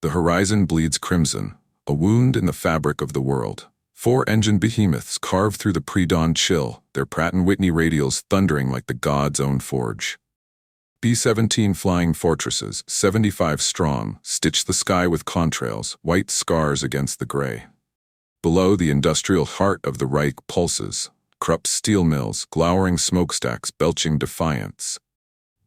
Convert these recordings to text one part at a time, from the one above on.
The horizon bleeds crimson, a wound in the fabric of the world. 4-engine behemoths carve through the pre-dawn chill, their Pratt & Whitney radials thundering like the god's own forge. B-17 flying fortresses, 75 strong, stitch the sky with contrails, white scars against the gray. Below, the industrial heart of the Reich pulses, Krupp's steel mills, glowering smokestacks belching defiance.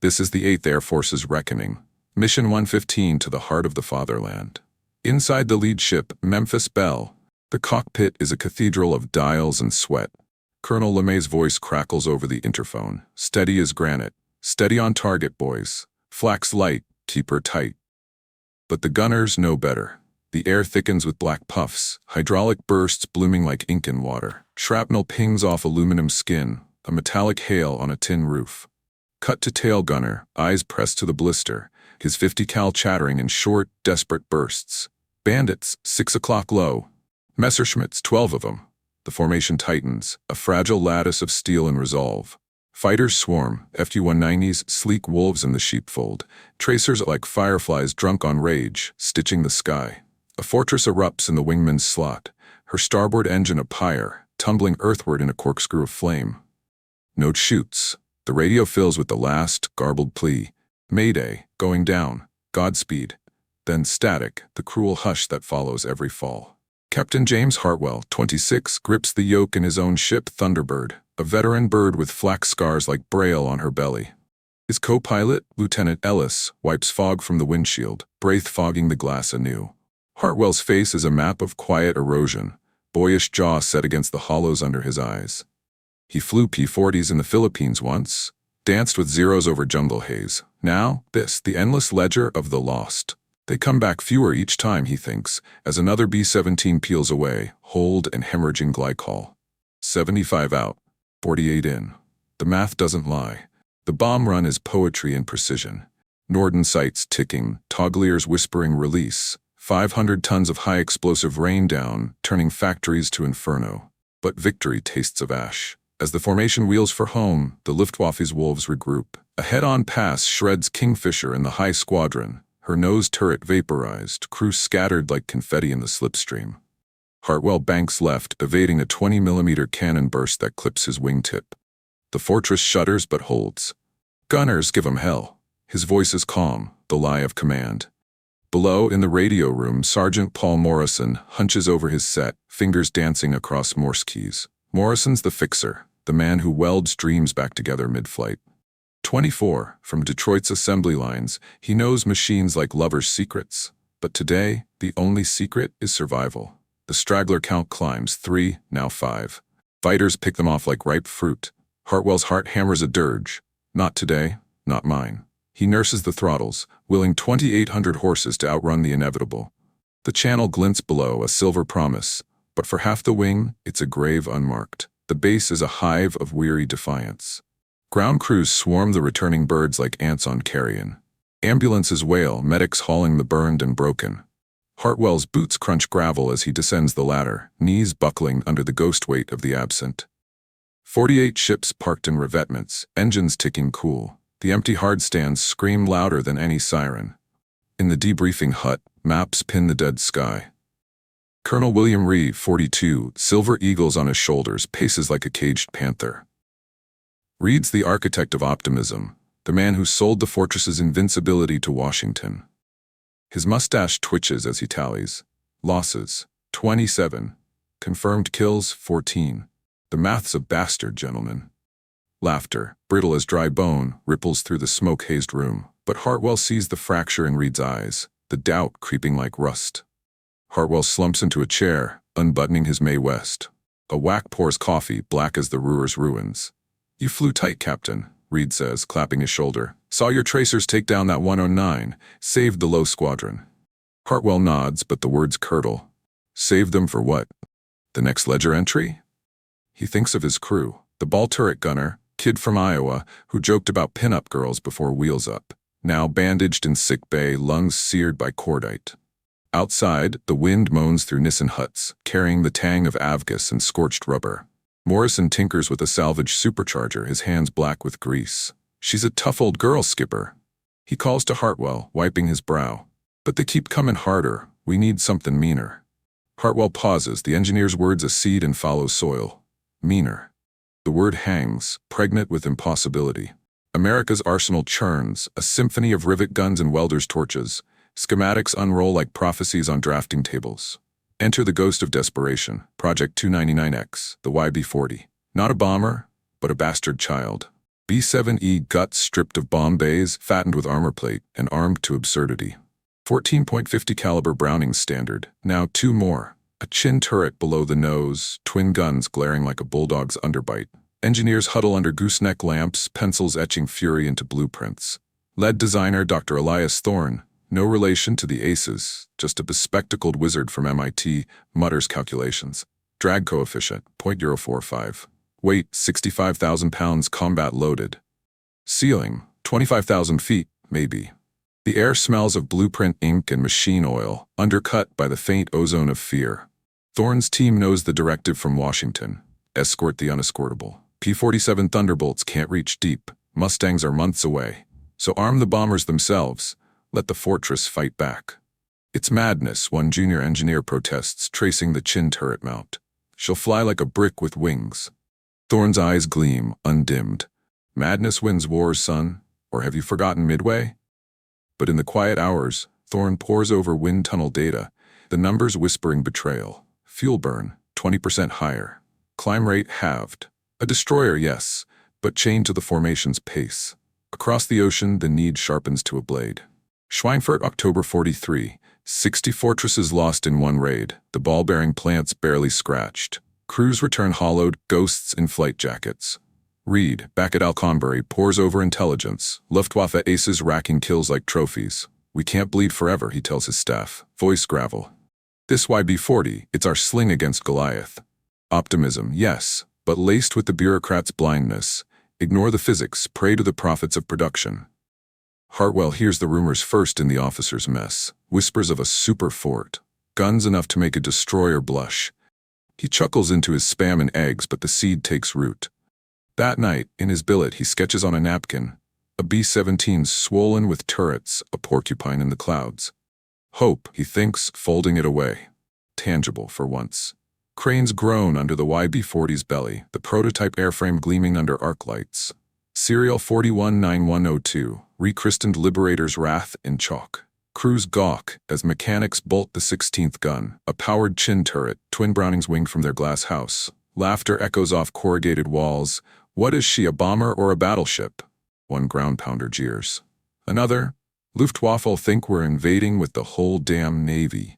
This is the 8th Air Force's reckoning. Mission 115 to the heart of the fatherland. Inside the lead ship, Memphis Belle, the cockpit is a cathedral of dials and sweat. Colonel LeMay's voice crackles over the interphone. Steady as granite. Steady on target, boys. Flax light, keep her tight. But the gunners know better. The air thickens with black puffs, hydraulic bursts blooming like ink in water. Shrapnel pings off aluminum skin, a metallic hail on a tin roof. Cut to tail gunner, eyes pressed to the blister, his 50 cal chattering in short, desperate bursts. Bandits, 6 o'clock low. Messerschmitts, 12 of them. The formation tightens, a fragile lattice of steel and resolve. Fighters swarm, FT-190s, sleek wolves in the sheepfold. Tracers like fireflies drunk on rage, stitching the sky. A fortress erupts in the wingman's slot, her starboard engine a pyre, tumbling earthward in a corkscrew of flame. Note shoots. The radio fills with the last, garbled plea. Mayday, going down, Godspeed. Then static, the cruel hush that follows every fall. Captain James Hartwell, 26, grips the yoke in his own ship Thunderbird, a veteran bird with flak scars like braille on her belly. His co-pilot, Lieutenant Ellis, wipes fog from the windshield, breath fogging the glass anew. Hartwell's face is a map of quiet erosion, boyish jaw set against the hollows under his eyes. He flew P-40s in the Philippines once, danced with zeros over jungle haze. Now, this, the endless ledger of the lost. They come back fewer each time, he thinks, as another B-17 peels away, holed and hemorrhaging glycol. 75 out, 48 in. The math doesn't lie. The bomb run is poetry and precision. Norden sights ticking, Togliers whispering release. 500 tons of high-explosive rain down, turning factories to inferno. But victory tastes of ash. As the formation wheels for home, the Luftwaffe's wolves regroup. A head-on pass shreds Kingfisher and the high squadron. Her nose turret vaporized, crew scattered like confetti in the slipstream. Hartwell banks left, evading a 20mm cannon burst that clips his wingtip. The fortress shudders but holds. Gunners, give 'em hell. His voice is calm, the lie of command. Below, in the radio room, Sergeant Paul Morrison hunches over his set, fingers dancing across Morse keys. Morrison's the fixer, the man who welds dreams back together mid-flight. 24, from Detroit's assembly lines, he knows machines like lovers' secrets. But today, the only secret is survival. The straggler count climbs, 3, now 5. Fighters pick them off like ripe fruit. Hartwell's heart hammers a dirge. Not today, not mine. He nurses the throttles, willing 2,800 horses to outrun the inevitable. The channel glints below, a silver promise. But for half the wing, it's a grave unmarked. The base is a hive of weary defiance. Ground crews swarm the returning birds like ants on carrion. Ambulances wail, medics hauling the burned and broken. Hartwell's boots crunch gravel as he descends the ladder, knees buckling under the ghost weight of the absent. 48 ships parked in revetments, engines ticking cool. The empty hardstands scream louder than any siren. In the debriefing hut, maps pin the dead sky. Colonel William Reeve, 42, silver eagles on his shoulders, paces like a caged panther. Reed's the architect of optimism, the man who sold the fortress's invincibility to Washington. His mustache twitches as he tallies. Losses, 27. Confirmed kills, 14. The math's a bastard, gentlemen. Laughter, brittle as dry bone, ripples through the smoke-hazed room. But Hartwell sees the fracture in Reed's eyes, the doubt creeping like rust. Hartwell slumps into a chair, unbuttoning his Mae West. A whack pours coffee, black as the Ruhr's ruins. "You flew tight, Captain," Reed says, clapping his shoulder. "Saw your tracers take down that 109. Saved the low squadron." Hartwell nods, but the words curdle. Saved them for what? The next ledger entry? He thinks of his crew, the ball turret gunner, kid from Iowa, who joked about pin-up girls before Wheels Up, now bandaged in sick bay, lungs seared by cordite. Outside, the wind moans through Nissen huts, carrying the tang of Avgas and scorched rubber. Morrison tinkers with a salvage supercharger, his hands black with grease. "She's a tough old girl, Skipper." He calls to Hartwell, wiping his brow. But they keep coming harder. We need something meaner. Hartwell pauses, the engineer's words a seed and follows soil. Meaner. The word hangs, pregnant with impossibility. America's arsenal churns, a symphony of rivet guns and welders' torches. Schematics unroll like prophecies on drafting tables. Enter the ghost of desperation, Project 299X, the YB-40. Not a bomber, but a bastard child. B-7E guts stripped of bomb bays, fattened with armor plate, and armed to absurdity. 14.50 caliber Browning standard, now 2 more. A chin turret below the nose, twin guns glaring like a bulldog's underbite. Engineers huddle under gooseneck lamps, pencils etching fury into blueprints. Lead designer Dr. Elias Thorne, no relation to the aces, just a bespectacled wizard from MIT, mutters calculations. Drag coefficient, 0.045. Weight, 65,000 pounds combat loaded. Ceiling, 25,000 feet, maybe. The air smells of blueprint ink and machine oil, undercut by the faint ozone of fear. Thorne's team knows the directive from Washington. Escort the unescortable. P-47 Thunderbolts can't reach deep. Mustangs are months away. So arm the bombers themselves. Let the fortress fight back. It's madness, one junior engineer protests, tracing the chin turret mount. She'll fly like a brick with wings. Thorne's eyes gleam, undimmed. Madness wins wars, son. Or have you forgotten Midway? But in the quiet hours, Thorne pores over wind tunnel data, the numbers whispering betrayal. Fuel burn, 20% higher. Climb rate halved. A destroyer, yes, but chained to the formation's pace. Across the ocean, the need sharpens to a blade. Schweinfurt, October 43. 60 fortresses lost in one raid, the ball-bearing plants barely scratched. Crews return hollowed, ghosts in flight jackets. Reed, back at Alconbury, pores over intelligence. Luftwaffe aces racking kills like trophies. We can't bleed forever, he tells his staff. Voice gravel. This YB-40, it's our sling against Goliath. Optimism, yes, but laced with the bureaucrat's blindness. Ignore the physics, pray to the prophets of production. Hartwell hears the rumors first in the officers' mess. Whispers of a super fort. Guns enough to make a destroyer blush. He chuckles into his spam and eggs, but the seed takes root. That night, in his billet, he sketches on a napkin. A B-17's swollen with turrets, a porcupine in the clouds. Hope, he thinks, folding it away. Tangible for once. Cranes groan under the YB-40's belly, the prototype airframe gleaming under arc lights. Serial 419102, rechristened Liberator's Wrath in chalk. Crews gawk as mechanics bolt the 16th gun, a powered chin turret, twin Brownings winged from their glass house. Laughter echoes off corrugated walls. What is she, a bomber or a battleship? One ground pounder jeers. Another, Luftwaffe think we're invading with the whole damn Navy.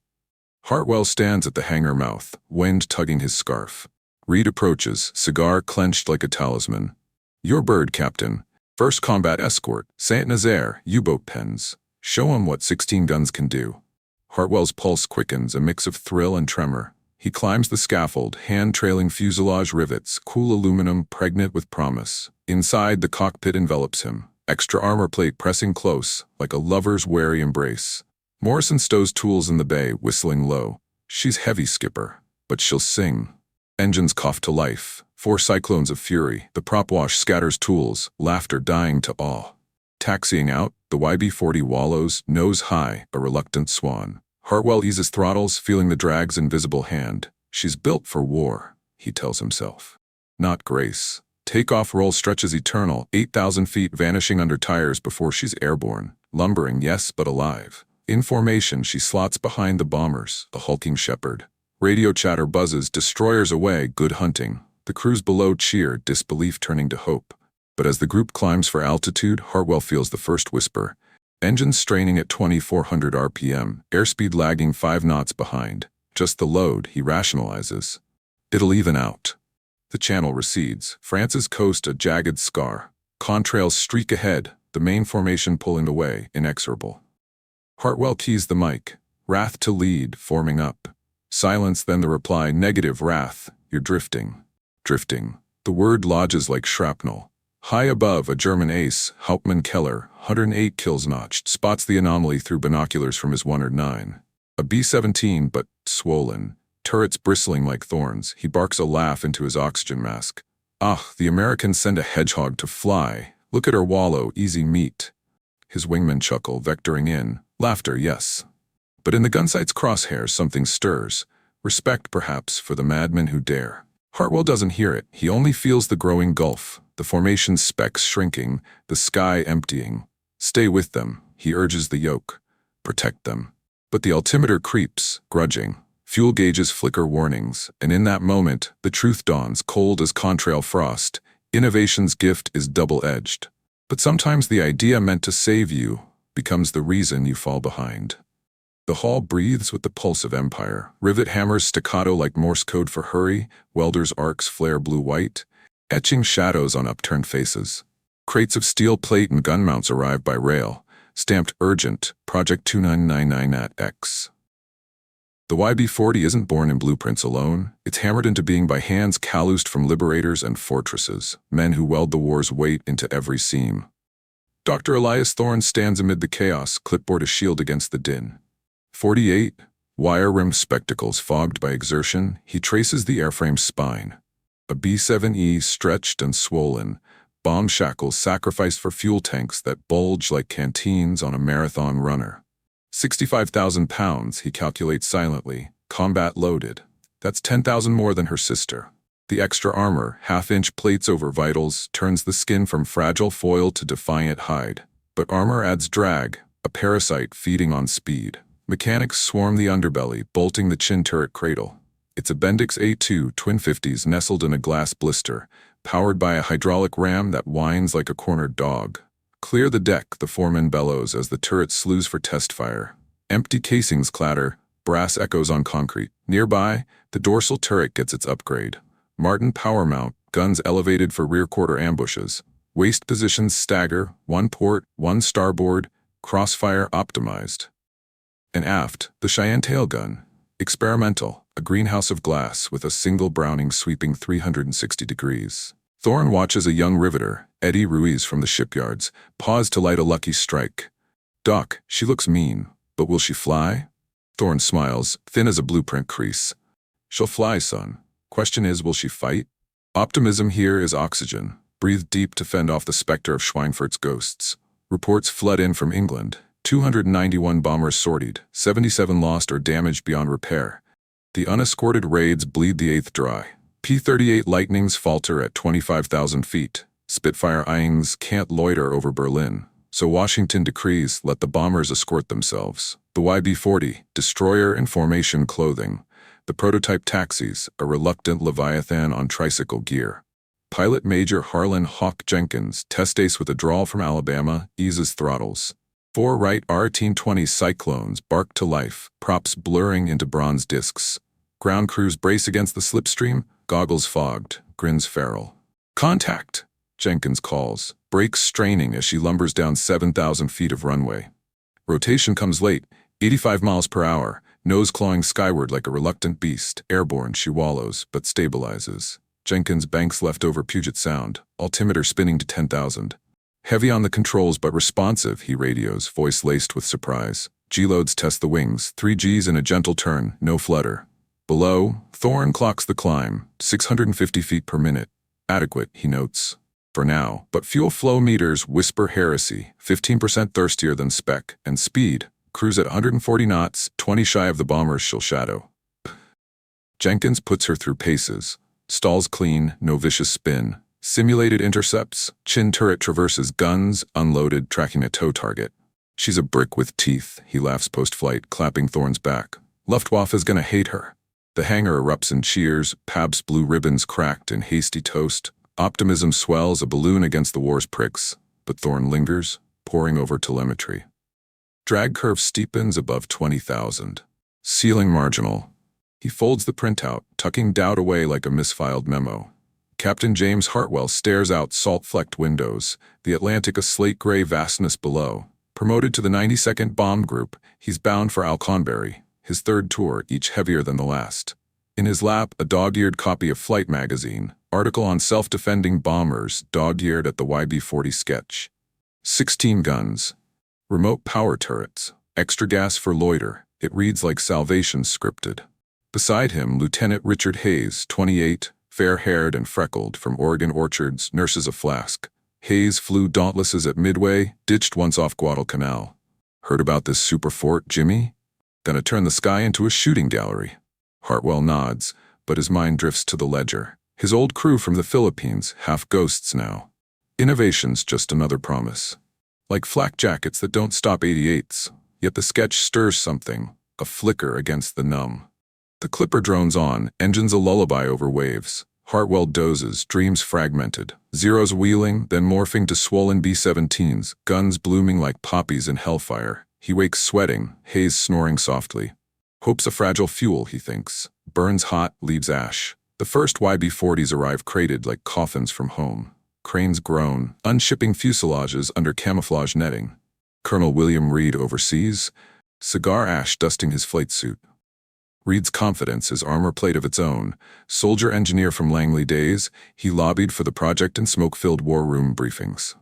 Hartwell stands at the hangar mouth, wind tugging his scarf. Reed approaches, cigar clenched like a talisman. Your bird, Captain. First combat escort, Saint-Nazaire, U-boat pens. Show 'em what 16 guns can do. Hartwell's pulse quickens, a mix of thrill and tremor. He climbs the scaffold, hand-trailing fuselage rivets, cool aluminum pregnant with promise. Inside, the cockpit envelops him, extra armor plate pressing close, like a lover's wary embrace. Morrison stows tools in the bay, whistling low. She's heavy, skipper, but she'll sing. Engines cough to life. 4 cyclones of fury. The prop wash scatters tools, laughter dying to awe. Taxiing out, the YB-40 wallows, nose high, a reluctant swan. Hartwell eases throttles, feeling the drag's invisible hand. She's built for war, he tells himself. Not grace. Takeoff roll stretches eternal, 8,000 feet vanishing under tires before she's airborne. Lumbering, yes, but alive. In formation, she slots behind the bombers, a hulking shepherd. Radio chatter buzzes, destroyers away, good hunting. The crews below cheer, disbelief turning to hope. But as the group climbs for altitude, Hartwell feels the first whisper. Engines straining at 2,400 RPM, airspeed lagging 5 knots behind. Just the load, he rationalizes. It'll even out. The channel recedes, France's coast a jagged scar. Contrails streak ahead, the main formation pulling away, inexorable. Hartwell keys the mic. Wrath to lead, forming up. Silence, then the reply, negative, Wrath, you're drifting. Drifting. The word lodges like shrapnel. High above, a German ace, Hauptmann Keller, 108 kills notched, spots the anomaly through binoculars from his 109. A B-17, but swollen. Turrets bristling like thorns. He barks a laugh into his oxygen mask. Ah, the Americans send a hedgehog to fly. Look at her wallow, easy meat. His wingmen chuckle, vectoring in. Laughter, yes, But in the gunsight's crosshairs something stirs. Respect, perhaps, for the madmen who dare. Hartwell doesn't hear it. He only feels the growing gulf, the formation's specks shrinking, the sky emptying. Stay with them, he urges the yoke. Protect them. But the altimeter creeps, grudging. Fuel gauges flicker warnings, and in that moment, the truth dawns, cold as contrail frost. Innovation's gift is double-edged. But sometimes the idea meant to save you becomes the reason you fall behind. The hall breathes with the pulse of empire. Rivet hammers staccato like Morse code for hurry, welders' arcs flare blue-white, etching shadows on upturned faces. Crates of steel plate and gun mounts arrive by rail, stamped urgent, Project 2999 at X. The YB-40 isn't born in blueprints alone. It's hammered into being by hands calloused from liberators and fortresses, men who weld the war's weight into every seam. Dr. Elias Thorne stands amid the chaos, clipboard a shield against the din. 48, wire-rimmed spectacles fogged by exertion, he traces the airframe's spine. A B-7E stretched and swollen, bomb shackles sacrificed for fuel tanks that bulge like canteens on a marathon runner. 65,000 pounds, he calculates silently, combat loaded. That's 10,000 more than her sister. The extra armor, half-inch plates over vitals, turns the skin from fragile foil to defiant hide. But armor adds drag, a parasite feeding on speed. Mechanics swarm the underbelly, bolting the chin turret cradle. It's a Bendix A2 twin 50s nestled in a glass blister, powered by a hydraulic ram that whines like a cornered dog. Clear the deck, the foreman bellows as the turret slews for test fire. Empty casings clatter, brass echoes on concrete. Nearby, the dorsal turret gets its upgrade. Martin power mount, guns elevated for rear quarter ambushes. Waist positions stagger, one port, one starboard, crossfire optimized. And aft, the Cheyenne tailgun. Experimental, a greenhouse of glass with a single Browning sweeping 360 degrees. Thorne watches a young riveter, Eddie Ruiz from the shipyards, pause to light a lucky strike. Doc, she looks mean, but will she fly? Thorne smiles, thin as a blueprint crease. She'll fly, son. Question is, will she fight? Optimism here is oxygen, breathed deep to fend off the specter of Schweinfurt's ghosts. Reports flood in from England. 291 bombers sortied, 77 lost or damaged beyond repair. The unescorted raids bleed the 8th dry. P-38 Lightnings falter at 25,000 feet. Spitfire Ings can't loiter over Berlin. So Washington decrees, let the bombers escort themselves. The YB-40, destroyer in formation clothing. The prototype taxis, a reluctant Leviathan on tricycle gear. Pilot Major Harlan Hawk Jenkins, test ace with a drawl from Alabama, eases throttles. 4 Wright R-1820 Cyclones bark to life, props blurring into bronze discs. Ground crews brace against the slipstream, goggles fogged, grins feral. Contact! Jenkins calls, brakes straining as she lumbers down 7,000 feet of runway. Rotation comes late, 85 miles per hour, nose clawing skyward like a reluctant beast. Airborne, she wallows, but stabilizes. Jenkins banks left over Puget Sound, altimeter spinning to 10,000. Heavy on the controls but responsive, he radios, voice laced with surprise. G-loads test the wings, 3 Gs in a gentle turn, no flutter. Below, Thorne clocks the climb, 650 feet per minute. Adequate, he notes. For now, but fuel flow meters whisper heresy, 15% thirstier than spec, and speed. Cruise at 140 knots, 20 shy of the bombers she'll shadow. Jenkins puts her through paces. Stalls clean, no vicious spin. Simulated intercepts, chin turret traverses guns, unloaded, tracking a tow target. She's a brick with teeth, he laughs post-flight, clapping Thorne's back. Luftwaffe is gonna hate her. The hangar erupts in cheers, Pabst blue ribbons cracked in hasty toast. Optimism swells, a balloon against the war's pricks. But Thorne lingers, poring over telemetry. Drag curve steepens above 20,000. Ceiling marginal. He folds the printout, tucking doubt away like a misfiled memo. Captain James Hartwell stares out salt-flecked windows, the Atlantic a slate-gray vastness below. Promoted to the 92nd Bomb Group, he's bound for Alconbury, his 3rd tour, each heavier than the last. In his lap, a dog-eared copy of Flight magazine, article on self-defending bombers, dog-eared at the YB-40 sketch. 16 guns. Remote power turrets. Extra gas for loiter. It reads like Salvation scripted. Beside him, Lieutenant Richard Hayes, 28, fair-haired and freckled, from Oregon orchards, nurses a flask. Hayes flew Dauntlesses at Midway, ditched once off Guadalcanal. Heard about this super fort, Jimmy? Gonna turn the sky into a shooting gallery. Hartwell nods, but his mind drifts to the ledger. His old crew from the Philippines, half ghosts now. Innovation's just another promise. Like flak jackets that don't stop 88s, yet the sketch stirs something, a flicker against the numb. The clipper drones on, engines a lullaby over waves. Hartwell dozes, dreams fragmented. Zeros wheeling, then morphing to swollen B-17’s, guns blooming like poppies in hellfire. He wakes sweating, Hayes snoring softly. Hope's a fragile fuel, he thinks. Burns hot, leaves ash. The first YB-40s arrive crated like coffins from home. Cranes groan, unshipping fuselages under camouflage netting. Colonel William Reed oversees, cigar ash dusting his flight suit. Reed's confidence is armor plate of its own. Soldier engineer from Langley days, he lobbied for the project in smoke-filled war room briefings.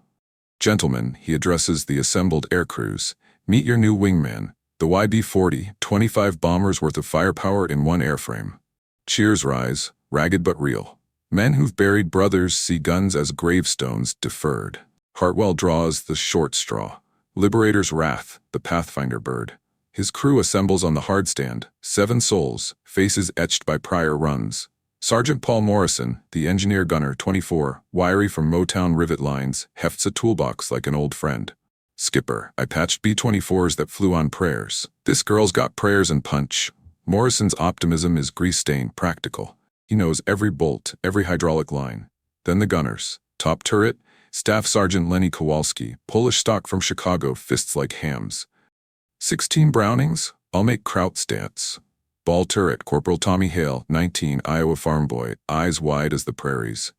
Gentlemen, he addresses the assembled air crews. Meet your new wingman, the YB-40, 25 bombers worth of firepower in one airframe. Cheers rise, ragged but real. Men who've buried brothers see guns as gravestones deferred. Hartwell draws the short straw. Liberator's wrath, the Pathfinder bird. His crew assembles on the hardstand, 7 souls, faces etched by prior runs. Sergeant Paul Morrison, the engineer-gunner 24, wiry from Motown rivet lines, hefts a toolbox like an old friend. Skipper, I patched B-24s that flew on prayers. This girl's got prayers and punch. Morrison's optimism is grease-stained practical. He knows every bolt, every hydraulic line. Then the gunners. Top turret, Staff Sergeant Lenny Kowalski, Polish stock from Chicago, fists like hams. 16 Brownings, I'll make Krauts dance. Ball turret, Corporal Tommy Hale, 19, Iowa farm boy, eyes wide as the prairies.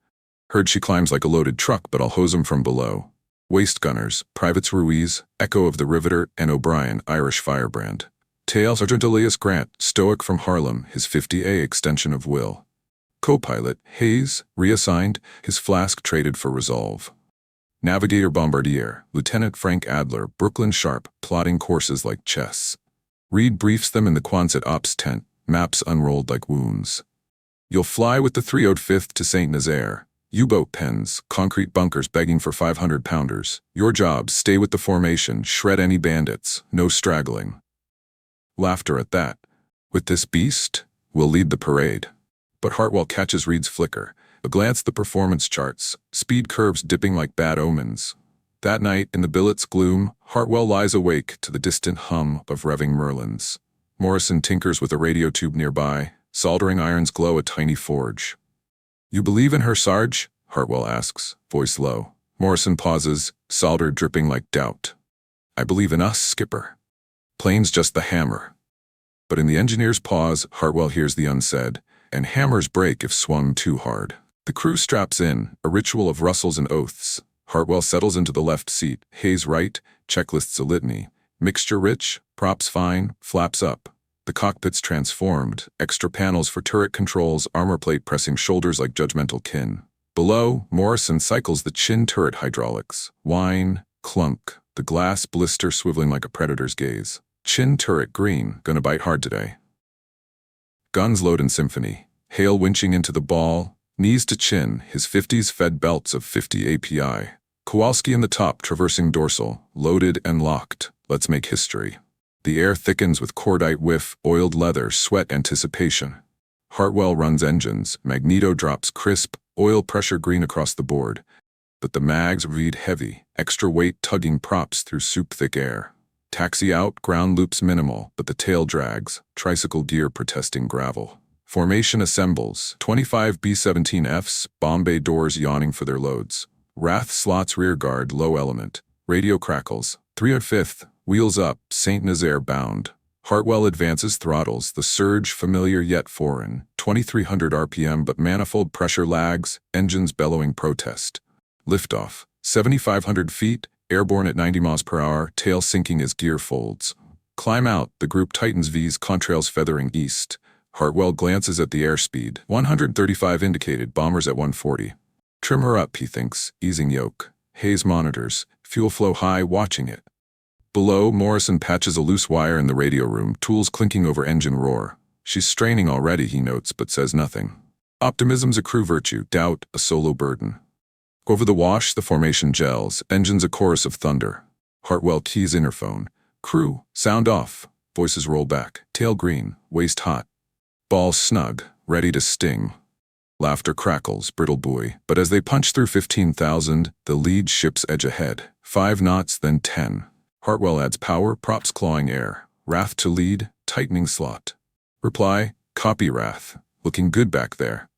Heard she climbs like a loaded truck, but I'll hose 'em from below. Waist gunners, Privates Ruiz, Echo of the Riveter, and O'Brien, Irish firebrand. Tail Sergeant Elias Grant, stoic from Harlem, his 50A extension of will. Co-pilot, Hayes, reassigned, his flask traded for resolve. Navigator Bombardier, Lieutenant Frank Adler, Brooklyn Sharp, plotting courses like chess. Reed briefs them in the Quonset ops tent, maps unrolled like wounds. You'll fly with the 305th to Saint-Nazaire. U-boat pens, concrete bunkers begging for 500-pounders. Your job, stay with the formation, shred any bandits, no straggling. Laughter at that. With this beast, we'll lead the parade. But Hartwell catches Reed's flicker. A glance at the performance charts, speed curves dipping like bad omens. That night, in the billet's gloom, Hartwell lies awake to the distant hum of revving Merlins. Morrison tinkers with a radio tube nearby, soldering irons glow a tiny forge. You believe in her, Sarge? Hartwell asks, voice low. Morrison pauses, solder dripping like doubt. I believe in us, Skipper. Plane's just the hammer. But in the engineer's pause, Hartwell hears the unsaid, and hammers break if swung too hard. The crew straps in, a ritual of rustles and oaths. Hartwell settles into the left seat, Hayes right, checklists a litany. Mixture rich, props fine, flaps up. The cockpit's transformed, extra panels for turret controls, armor plate pressing shoulders like judgmental kin. Below, Morrison cycles the chin turret hydraulics. Whine, clunk, the glass blister swiveling like a predator's gaze. Chin turret green, gonna bite hard today. Guns load in symphony. Hale winching into the ball, knees to chin, his 50s fed belts of 50 API. Kowalski in the top, traversing dorsal, loaded and locked. Let's make history. The air thickens with cordite whiff, oiled leather, sweat anticipation. Hartwell runs engines, magneto drops crisp, oil pressure green across the board. But the mags read heavy, extra weight tugging props through soup-thick air. Taxi out, ground loops minimal, but the tail drags, tricycle deer protesting gravel. Formation assembles, 25 B-17’s, bomb bay doors yawning for their loads. Wrath slots rear guard, low element. Radio crackles, 305th, wheels up, Saint-Nazaire bound. Hartwell advances throttles, the surge familiar yet foreign. 2300 RPM but manifold pressure lags, engines bellowing protest. Liftoff, 7,500 feet, airborne at 90 miles per hour, tail sinking as gear folds. Climb out, the group tightens V's, contrails feathering east. Hartwell glances at the airspeed. 135 indicated, bombers at 140. Trim her up, he thinks, easing yoke. Hayes monitors, fuel flow high, watching it. Below, Morrison patches a loose wire in the radio room, tools clinking over engine roar. She's straining already, he notes, but says nothing. Optimism's a crew virtue, doubt a solo burden. Over the wash, the formation gels, engines a chorus of thunder. Hartwell keys interphone. Crew, sound off. Voices roll back, tail green, waist hot. Ball snug, ready to sting. Laughter crackles, brittle buoy, but as they punch through 15,000, the lead ships edge ahead. 5 knots, then 10. Hartwell adds power, props clawing air. RAF to lead, tightening slot. Reply, copy RAF. Looking good back there.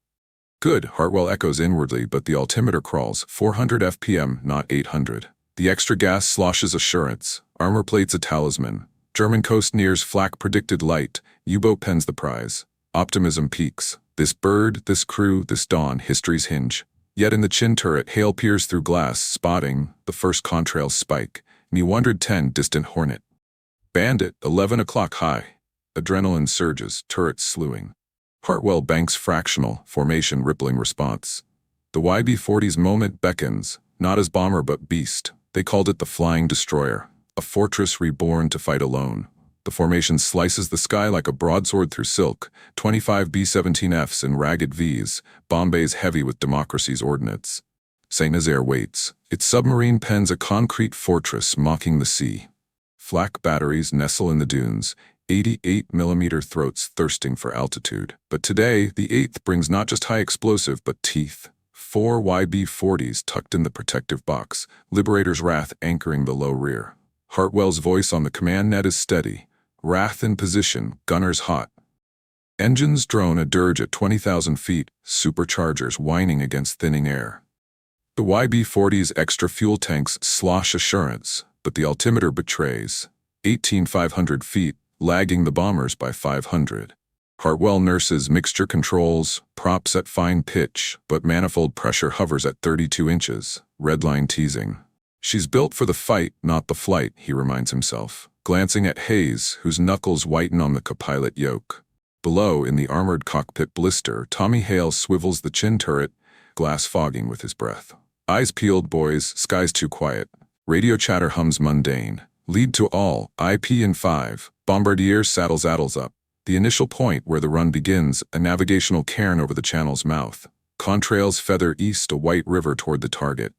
Good, Hartwell echoes inwardly, but the altimeter crawls. 400 FPM, not 800. The extra gas sloshes assurance. Armor plates a talisman. German coast nears flak predicted light. U-boat pens the prize. Optimism peaks. This bird, this crew, this dawn, history's hinge. Yet in the chin turret, hail peers through glass, spotting the first contrail spike. Me 110 distant hornet. Bandit, 11 o'clock high. Adrenaline surges, turrets slewing. Hartwell banks fractional, formation rippling response. The YB-40's moment beckons, not as bomber but beast. They called it the Flying Destroyer, a fortress reborn to fight alone. The formation slices the sky like a broadsword through silk, 25 B-17’s in ragged Vs, Bombay's heavy with democracy's ordnance. Saint-Nazaire waits, its submarine pens a concrete fortress mocking the sea. Flak batteries nestle in the dunes, 88mm throats thirsting for altitude. But today, the 8th brings not just high explosive, but teeth. 4 YB-40s tucked in the protective box, Liberator's Wrath anchoring the low rear. Hartwell's voice on the command net is steady. Wrath in position, gunners hot. Engines drone a dirge at 20,000 feet, superchargers whining against thinning air. The YB-40's extra fuel tanks slosh assurance, but the altimeter betrays. 18,500 feet, lagging the bombers by 500. Hartwell nurses mixture controls, props at fine pitch, but manifold pressure hovers at 32 inches, redline teasing. She's built for the fight, not the flight, he reminds himself, glancing at Hayes, whose knuckles whiten on the copilot yoke. Below, in the armored cockpit blister, Tommy Hale swivels the chin turret, glass fogging with his breath. Eyes peeled, boys, sky's too quiet. Radio chatter hums mundane. Lead to all, IP in 5. Bombardier saddles addles up. The initial point where the run begins, a navigational cairn over the channel's mouth. Contrails feather east, a white river toward the target.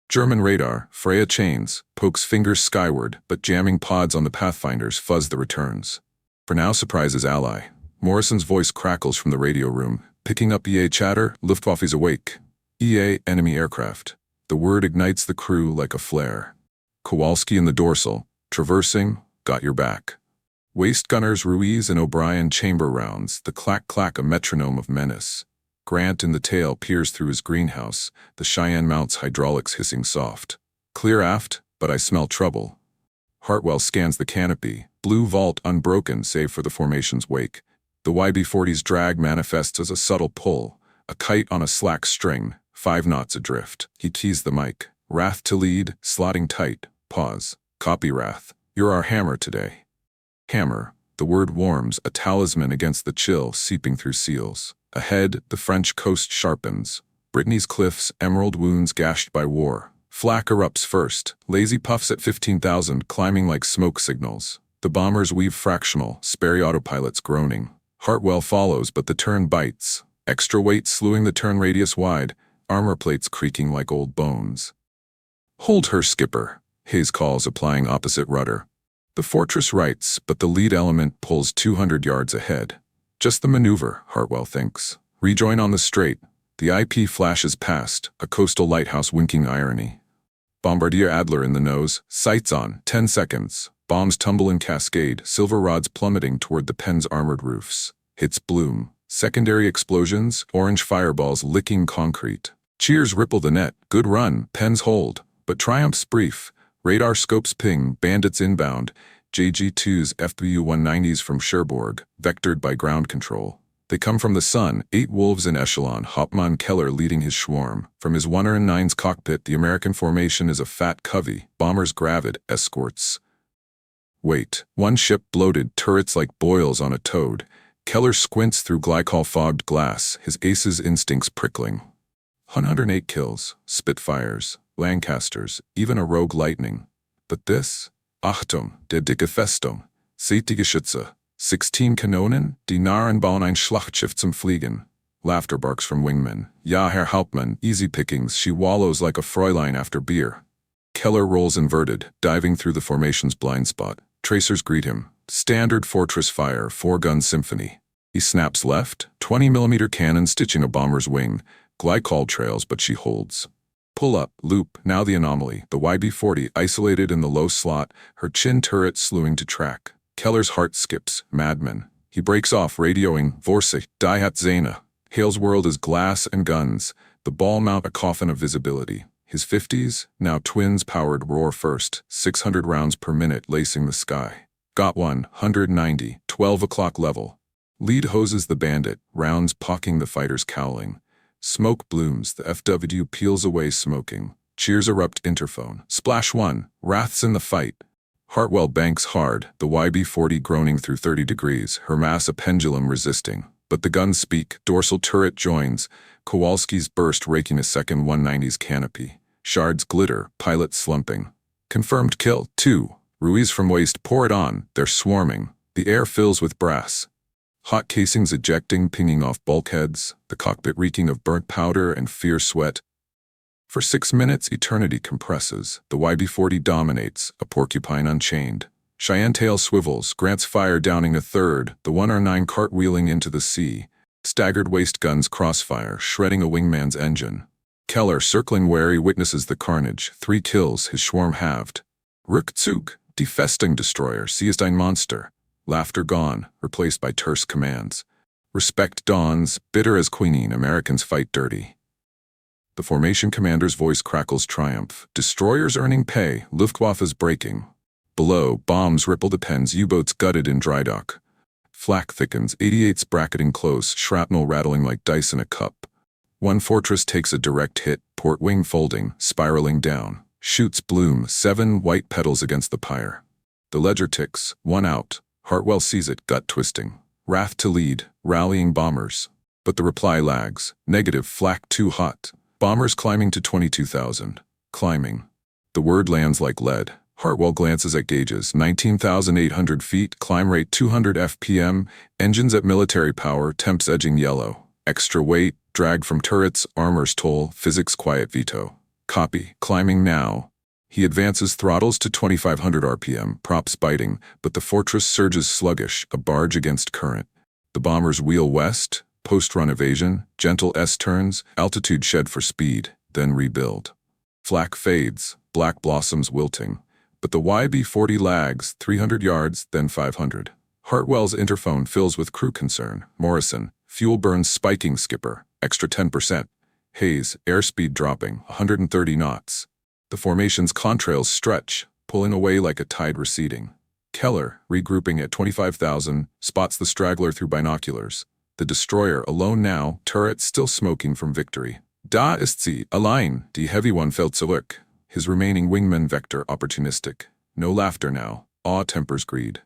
German radar, Freya chains, pokes fingers skyward, but jamming pods on the Pathfinders fuzz the returns. For now surprises ally. Morrison's voice crackles from the radio room, picking up EA chatter, Luftwaffe's awake. EA, enemy aircraft. The word ignites the crew like a flare. Kowalski in the dorsal, traversing, got your back. Waist gunners Ruiz and O'Brien chamber rounds, the clack-clack a metronome of menace. Grant in the tail peers through his greenhouse, the Cheyenne mounts hydraulics hissing soft. Clear aft, but I smell trouble. Hartwell scans the canopy, blue vault unbroken save for the formation's wake. The YB-40's drag manifests as a subtle pull, a kite on a slack string, 5 knots adrift. He keys the mic. Wrath to lead, slotting tight, pause. Copy Wrath, you're our hammer today. Hammer, the word warms, a talisman against the chill seeping through seals. Ahead, the French coast sharpens. Brittany's cliffs, emerald wounds gashed by war. Flak erupts first, lazy puffs at 15,000 climbing like smoke signals. The bombers weave fractional, Sperry autopilots groaning. Hartwell follows, but the turn bites. Extra weight slewing the turn radius wide, armor plates creaking like old bones. Hold her, skipper, Hayes calls, applying opposite rudder. The fortress rights, but the lead element pulls 200 yards ahead. Just the maneuver, Hartwell thinks. Rejoin on the straight. The IP flashes past, a coastal lighthouse winking irony. Bombardier Adler in the nose, sights on, 10 seconds. Bombs tumble in cascade, silver rods plummeting toward the pen's armored roofs. Hits bloom. Secondary explosions, orange fireballs licking concrete. Cheers ripple the net, good run, pens hold. But triumph's brief. Radar scopes ping, bandits inbound. JG-2's FBU-190s from Cherbourg, vectored by ground control. They come from the sun, 8 wolves in echelon, Hauptmann Keller leading his swarm. From his 109's cockpit, the American formation is a fat covey, bombers gravid, escorts. Wait, one ship bloated, turrets like boils on a toad. Keller squints through glycol-fogged glass, his ace's instincts prickling. 108 kills, Spitfires, Lancasters, even a rogue Lightning. But this? Achtung, der dicke Festung. Seht die Geschütze. 16 Kanonen, die nahen bauen ein Schlachtschiff zum Fliegen. Laughter barks from wingmen. Ja, Herr Hauptmann, easy pickings, she wallows like a Fräulein after beer. Keller rolls inverted, diving through the formation's blind spot. Tracers greet him. Standard fortress fire, 4-gun symphony. He snaps left, 20mm cannon stitching a bomber's wing. Glycol trails, but she holds. Pull up, loop, now the anomaly. The YB-40 isolated in the low slot, her chin turret slewing to track. Keller's heart skips, madman. He breaks off, radioing, Vorsicht, die hat Zena. Hale's world is glass and guns. The ball mount a coffin of visibility. His 50s, now twins-powered roar first, 600 rounds per minute lacing the sky. Got one, 190, 12 o'clock level. Lead hoses the bandit, rounds pocking the fighters cowling. Smoke blooms, the FW peels away smoking. Cheers erupt interphone. Splash 1, Wrath's in the fight. Hartwell banks hard, the YB-40 groaning through 30 degrees, her mass a pendulum resisting. But the guns speak, dorsal turret joins. Kowalski's burst raking a second 190's canopy. Shards glitter, pilot slumping. Confirmed kill, 2. Ruiz from waist, pour it on, they're swarming. The air fills with brass. Hot casings ejecting, pinging off bulkheads, the cockpit reeking of burnt powder and fierce sweat. For 6 minutes, eternity compresses. The YB-40 dominates, a porcupine unchained. Cheyenne tail swivels, Grant's fire downing a third, the 1R9 cartwheeling into the sea. Staggered waist guns crossfire, shredding a wingman's engine. Keller, circling wary, witnesses the carnage. 3 kills, his swarm halved. Rückzug, defesting destroyer, seized ein Monster. Laughter gone, replaced by terse commands. Respect dawns, bitter as quinine, Americans fight dirty. The formation commander's voice crackles triumph. Destroyers earning pay, Luftwaffe's breaking. Below, bombs ripple the pens, U-boats gutted in dry dock. Flak thickens, 88's bracketing close, shrapnel rattling like dice in a cup. One fortress takes a direct hit, port wing folding, spiraling down. Shoots bloom, 7 white petals against the pyre. The ledger ticks, 1 out. Hartwell sees it, gut twisting. RAF to lead, rallying bombers. But the reply lags. Negative, flak too hot. Bombers climbing to 22,000. Climbing. The word lands like lead. Hartwell glances at gauges. 19,800 feet, climb rate 200 FPM, engines at military power, temps edging yellow. Extra weight, drag from turrets, armor's toll, physics quiet veto. Copy, climbing now. He advances, throttles to 2,500 RPM, props biting, but the fortress surges sluggish, a barge against current. The bombers wheel west, post-run evasion, gentle S-turns, altitude shed for speed, then rebuild. Flak fades, black blossoms wilting. But the YB-40 lags, 300 yards, then 500. Hartwell's interphone fills with crew concern. Morrison, fuel burns spiking, skipper, extra 10%. Hayes, airspeed dropping, 130 knots. The formation's contrails stretch, pulling away like a tide receding. Keller, regrouping at 25,000, spots the straggler through binoculars. The destroyer, alone now, turret still smoking from victory. Da ist sie, allein, die heavy one fällt zurück. His remaining wingman vector opportunistic. No laughter now, awe tempers greed.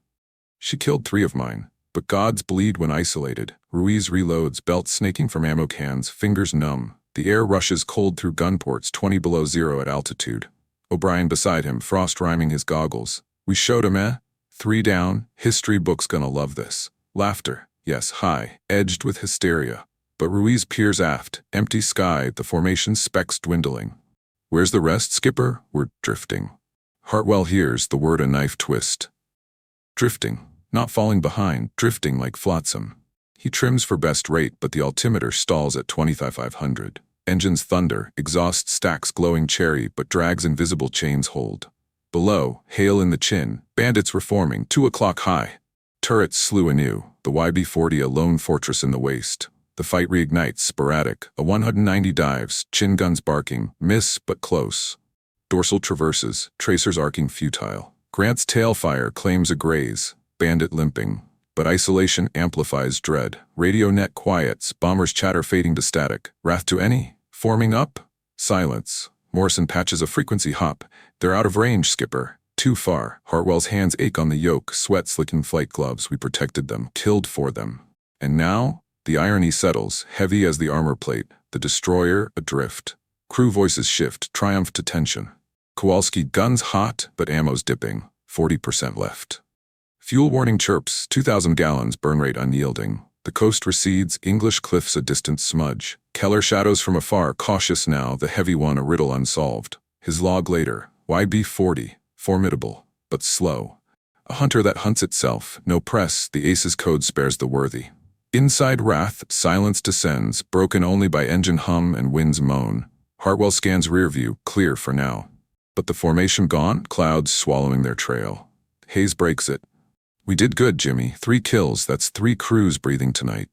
She killed 3 of mine, but gods bleed when isolated. Ruiz reloads, belt snaking from ammo cans, fingers numb. The air rushes cold through gun ports 20 below zero at altitude. O'Brien beside him, frost rhyming his goggles. We showed him, eh? 3 down, history book's gonna love this. Laughter, yes, high, edged with hysteria. But Ruiz peers aft, empty sky, the formation specks dwindling. Where's the rest, skipper? We're drifting. Hartwell hears the word a knife twist. Drifting, not falling behind, drifting like flotsam. He trims for best rate, but the altimeter stalls at 25,500. Engines thunder, exhaust stacks glowing cherry, but drags invisible chains hold. Below, hail in the chin, bandits reforming, 2 o'clock high. Turrets slew anew, the YB-40 a lone fortress in the waste. The fight reignites, sporadic, a 190 dives, chin guns barking, miss but close. Dorsal traverses, tracers arcing futile. Grant's tailfire claims a graze, bandit limping. But isolation amplifies dread. Radio net quiets, bombers chatter fading to static. Wrath to any? Forming up? Silence. Morrison patches a frequency hop. They're out of range, skipper. Too far. Hartwell's hands ache on the yoke, sweat slicking flight gloves. We protected them, killed for them. And now? The irony settles, heavy as the armor plate. The destroyer adrift. Crew voices shift, triumph to tension. Kowalski guns hot, but ammo's dipping. 40% left. Fuel warning chirps, 2,000 gallons, burn rate unyielding. The coast recedes, English cliffs a distant smudge. Keller shadows from afar, cautious now, the heavy one a riddle unsolved. His log later, YB-40, formidable, but slow. A hunter that hunts itself, no press, the Ace's code spares the worthy. Inside Wrath, silence descends, broken only by engine hum and wind's moan. Hartwell scans rear view, clear for now. But the formation gone, clouds swallowing their trail. Hayes breaks it. We did good, Jimmy. 3 kills, that's 3 crews breathing tonight.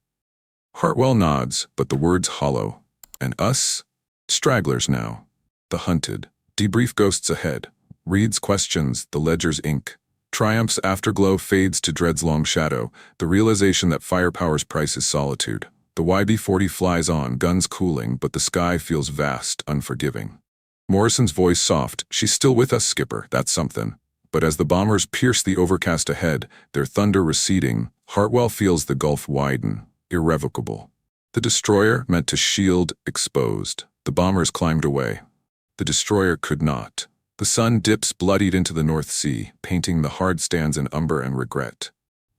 Hartwell nods, but the words hollow. And us? Stragglers now. The hunted. Debrief ghosts ahead. Reads questions, the ledger's ink. Triumph's afterglow fades to dread's long shadow, the realization that firepower's price is solitude. The YB-40 flies on, guns cooling, but the sky feels vast, unforgiving. Morrison's voice soft, she's still with us, Skipper, that's something. But as the bombers pierce the overcast ahead, their thunder receding, Hartwell feels the gulf widen, irrevocable. The destroyer, meant to shield, exposed. The bombers climbed away. The destroyer could not. The sun dips bloodied into the North Sea, painting the hard stands in umber and regret.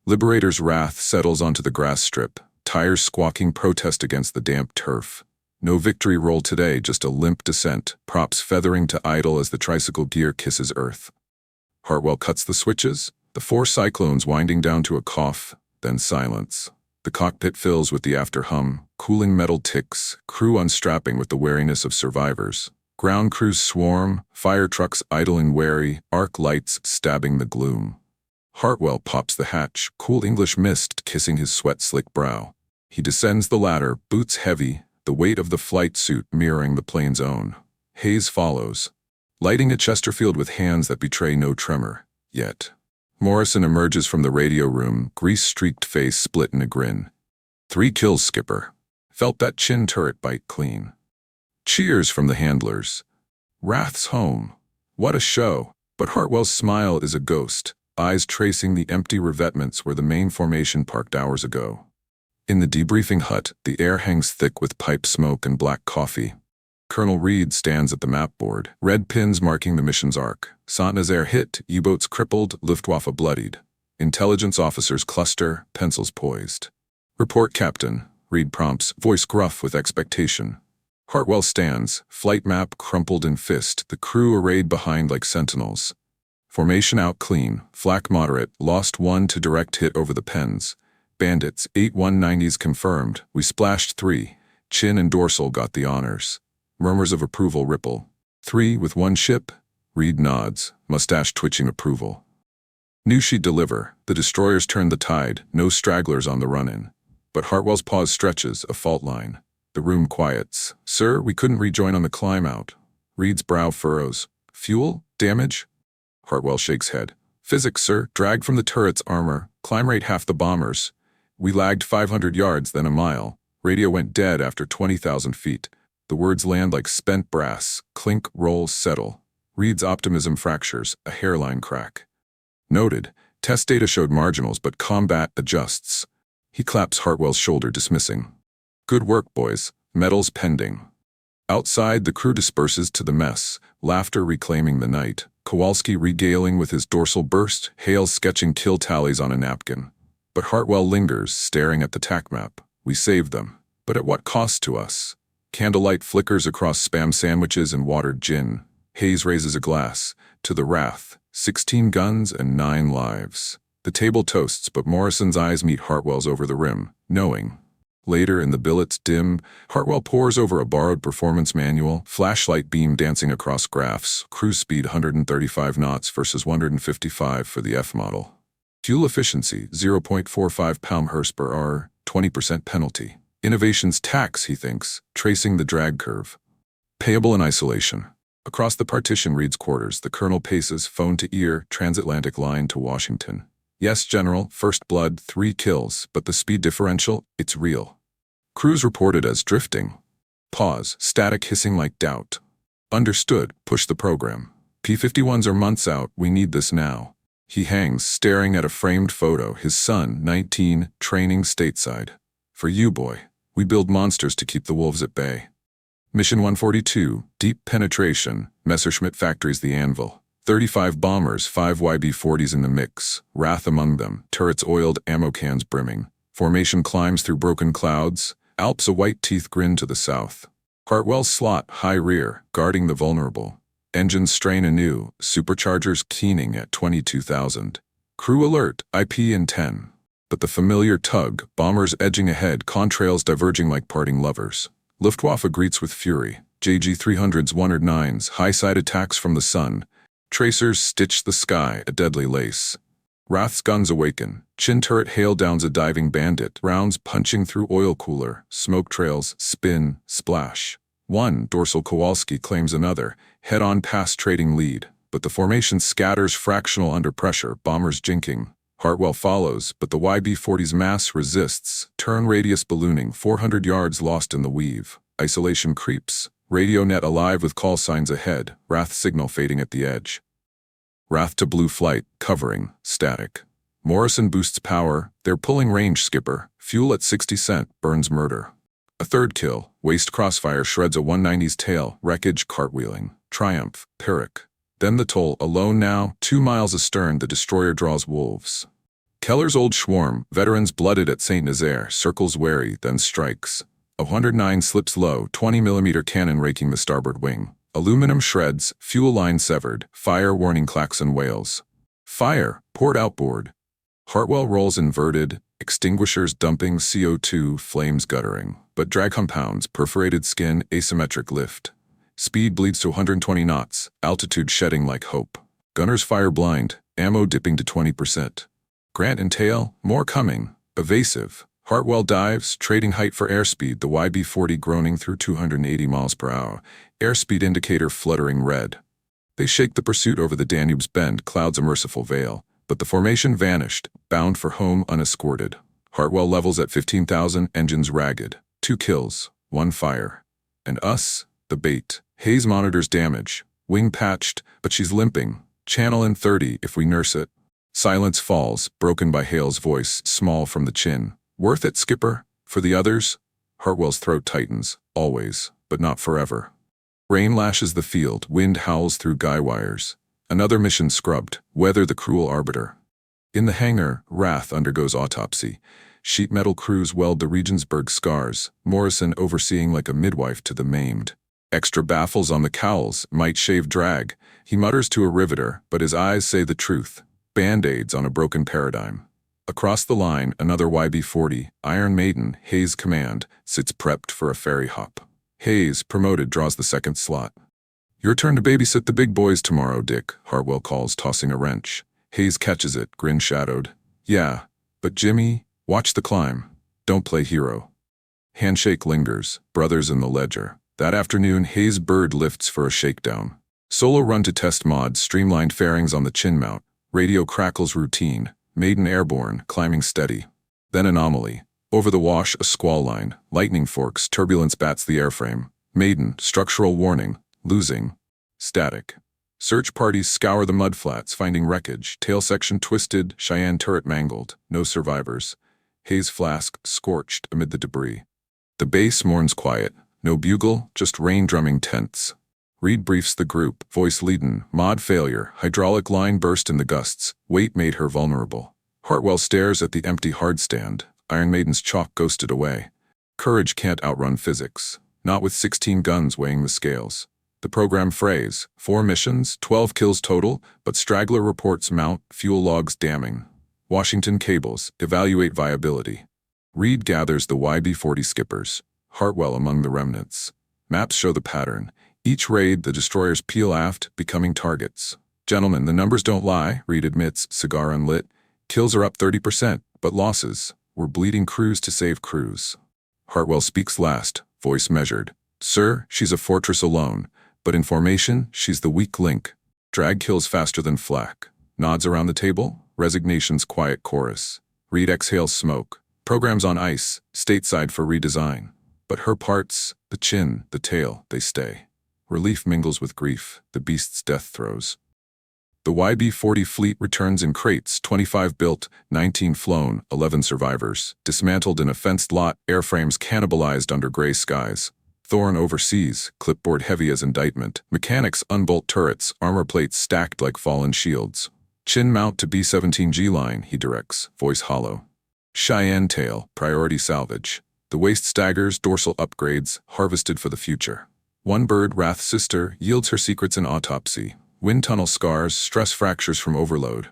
Liberator's wrath settles onto the grass strip, tires squawking protest against the damp turf. No victory roll today, just a limp descent, props feathering to idle as the tricycle gear kisses earth. Hartwell cuts the switches, the 4 cyclones winding down to a cough, then silence. The cockpit fills with the after hum, cooling metal ticks, crew unstrapping with the wariness of survivors. Ground crews swarm, fire trucks idling wary, arc lights stabbing the gloom. Hartwell pops the hatch, cool English mist kissing his sweat-slick brow. He descends the ladder, boots heavy, the weight of the flight suit mirroring the plane's own. Hayes follows, lighting a Chesterfield with hands that betray no tremor, yet. Morrison emerges from the radio room, grease-streaked face split in a grin. 3 kills, Skipper. Felt that chin turret bite clean. Cheers from the handlers. Wrath's home. What a show. But Hartwell's smile is a ghost, eyes tracing the empty revetments where the main formation parked hours ago. In the debriefing hut, the air hangs thick with pipe smoke and black coffee. Colonel Reed stands at the map board, red pins marking the mission's arc. Saint-Nazaire hit, U-boats crippled, Luftwaffe bloodied. Intelligence officers cluster, pencils poised. Report, Captain, Reed prompts, voice gruff with expectation. Hartwell stands, flight map crumpled in fist, the crew arrayed behind like sentinels. Formation out clean, flak moderate, lost 1 to direct hit over the pens. Bandits, 8 190s confirmed, we splashed 3. Chin and dorsal got the honors. Murmurs of approval ripple. 3 with 1 ship? Reed nods, mustache twitching approval. Knew she'd deliver, the destroyers turned the tide, no stragglers on the run-in. But Hartwell's pause stretches, a fault line. The room quiets. Sir, we couldn't rejoin on the climb out. Reed's brow furrows. Fuel? Damage? Hartwell shakes head. Physics, sir, drag from the turret's armor, climb rate half the bombers. We lagged 500 yards, then a mile. Radio went dead after 20,000 feet. The words land like spent brass, clink, roll, settle. Reed's optimism fractures, a hairline crack. Noted, test data showed marginals, but combat adjusts. He claps Hartwell's shoulder, dismissing. Good work, boys. Medals pending. Outside, the crew disperses to the mess, laughter reclaiming the night. Kowalski regaling with his dorsal burst, Hale sketching kill tallies on a napkin. But Hartwell lingers, staring at the tack map. We saved them. But at what cost to us? Candlelight flickers across Spam sandwiches and watered gin. Hayes raises a glass. To the Wrath. 16 guns and 9 lives. The table toasts, but Morrison's eyes meet Hartwell's over the rim, knowing. Later, in the billets dim, Hartwell pores over a borrowed performance manual, flashlight beam dancing across graphs, cruise speed 135 knots versus 155 for the F model. Fuel efficiency, 0.45 pound-horse per hour, 20% penalty. Innovation's tax, he thinks, tracing the drag curve. Payable in isolation. Across the partition Reed's quarters, the colonel paces, phone to ear, transatlantic line to Washington. Yes, General, first blood, 3 kills, but the speed differential, it's real. Crews reported as drifting. Pause, static hissing like doubt. Understood, push the program. P-51s are months out, we need this now. He hangs, staring at a framed photo, his son, 19, training stateside. For you, boy, we build monsters to keep the wolves at bay. Mission 142, deep penetration, Messerschmitt Factory's the anvil. 35 bombers, 5 YB-40s in the mix, Wrath among them, turrets oiled, ammo cans brimming. Formation climbs through broken clouds, Alps a white teeth grin to the south. Hartwell's slot, high rear, guarding the vulnerable. Engines strain anew, superchargers keening at 22,000. Crew alert, IP in 10. But the familiar tug, bombers edging ahead, contrails diverging like parting lovers. Luftwaffe greets with fury. JG-300s, 109s, high-side attacks from the sun. Tracers stitch the sky, a deadly lace. RAF's guns awaken. Chin turret hail downs a diving bandit. Rounds punching through oil cooler. Smoke trails, spin, splash. One dorsal Kowalski claims another. Head-on pass trading lead. But the formation scatters fractional under pressure. Bombers jinking. Hartwell follows, but the YB-40's mass resists. Turn radius ballooning. 400 yards lost in the weave. Isolation creeps. Radio net alive with call signs ahead. RAF signal fading at the edge. RAF to blue flight, covering, static. Morrison boosts power. They're pulling range, skipper. Fuel at 60 cent, burns murder. A third kill. Waste crossfire shreds a 190's tail. Wreckage cartwheeling. Triumph, Pyrrhic. Then the toll, alone now. 2 miles astern, the destroyer draws wolves. Keller's old Schwarm, veterans blooded at Saint-Nazaire, circles wary, then strikes. A 109 slips low, 20mm cannon raking the starboard wing. Aluminum shreds, fuel line severed, fire warning klaxon wails. Fire, port outboard. Hartwell rolls inverted, extinguishers dumping CO2, flames guttering. But drag compounds, perforated skin, asymmetric lift. Speed bleeds to 120 knots, altitude shedding like hope. Gunners fire blind, ammo dipping to 20%. Grant and tail, more coming, evasive. Hartwell dives, trading height for airspeed, the YB-40 groaning through 280 miles per hour, airspeed indicator fluttering red. They shake the pursuit over the Danube's bend, clouds a merciful veil, but the formation vanished, bound for home unescorted. Hartwell levels at 15,000, engines ragged. 2 kills, 1 fire. And us, the bait. Hayes monitors damage. Wing patched, but she's limping. Channel in 30 if we nurse it. Silence falls, broken by Hale's voice, small from the chin. Worth it, skipper? For the others? Hartwell's throat tightens. Always, but not forever. Rain lashes the field, wind howls through guy wires. Another mission scrubbed, weather the cruel arbiter. In the hangar, Wrath undergoes autopsy. Sheet metal crews weld the Regensburg scars, Morrison overseeing like a midwife to the maimed. Extra baffles on the cowls, might shave drag. He mutters to a riveter, but his eyes say the truth. Band-aids on a broken paradigm. Across the line, another YB-40, Iron Maiden, Hayes command, sits prepped for a ferry hop. Hayes, promoted, draws the second slot. Your turn to babysit the big boys tomorrow, Dick, Hartwell calls, tossing a wrench. Hayes catches it, grin shadowed. Yeah, but Jimmy, watch the climb. Don't play hero. Handshake lingers, brothers in the ledger. That afternoon, Hayes' bird lifts for a shakedown. Solo run to test mods, streamlined fairings on the chin mount. Radio crackles routine. Maiden airborne, climbing steady. Then anomaly. Over the wash, a squall line. Lightning forks, turbulence bats the airframe. Maiden, structural warning. Losing. Static. Search parties scour the mudflats, finding wreckage. Tail section twisted, Cheyenne turret mangled. No survivors. Hayes flask, scorched amid the debris. The base mourns quiet. No bugle, just rain drumming tents. Reed briefs the group, voice leaden, mod failure, hydraulic line burst in the gusts, weight made her vulnerable. Hartwell stares at the empty hardstand, Iron Maiden's chalk ghosted away. Courage can't outrun physics, not with 16 guns weighing the scales. The program phrase, 4 missions, 12 kills total, but straggler reports mount, fuel logs damning. Washington cables, evaluate viability. Reed gathers the YB-40 skippers. Hartwell among the remnants. Maps show the pattern. Each raid, the destroyers peel aft, becoming targets. Gentlemen, the numbers don't lie, Reed admits, cigar unlit. Kills are up 30%, but losses. We're bleeding crews to save crews. Hartwell speaks last, voice measured. Sir, she's a fortress alone, but in formation, she's the weak link. Drag kills faster than flak. Nods around the table, resignation's quiet chorus. Reed exhales smoke. Programs on ice, stateside for redesign. But her parts, the chin, the tail, they stay. Relief mingles with grief, the beast's death throes. The YB-40 fleet returns in crates, 25 built, 19 flown, 11 survivors. Dismantled in a fenced lot, airframes cannibalized under gray skies. Thorn overseas, clipboard heavy as indictment. Mechanics unbolt turrets, armor plates stacked like fallen shields. Chin mount to B-17 line, he directs, voice hollow. Cheyenne tail, priority salvage. The waist staggers, dorsal upgrades, harvested for the future. One bird, Wrath's sister, yields her secrets in autopsy. Wind tunnel scars, stress fractures from overload.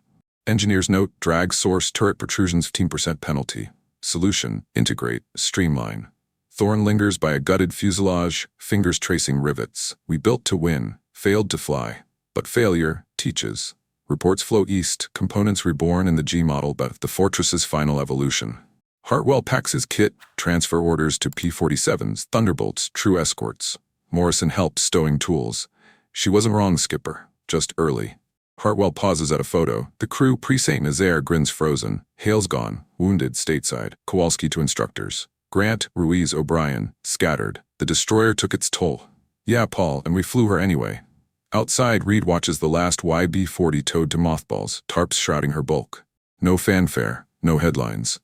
Engineer's note, drag source, turret protrusions 15% penalty. Solution, integrate, streamline. Thorn lingers by a gutted fuselage, fingers tracing rivets. We built to win, failed to fly. But failure teaches. Reports flow east, components reborn in the G model, but the fortress's final evolution. Hartwell packs his kit, transfer orders to P-47's, Thunderbolts, true escorts. Morrison helps stowing tools. She wasn't wrong, Skipper, just early. Hartwell pauses at a photo. The crew pre-Saint-Nazaire grins frozen. Hale's gone, wounded stateside. Kowalski to instructors. Grant, Ruiz, O'Brien, scattered. The destroyer took its toll. Yeah, Paul, and we flew her anyway. Outside, Reed watches the last YB-40 towed to mothballs, tarps shrouding her bulk. No fanfare, no headlines.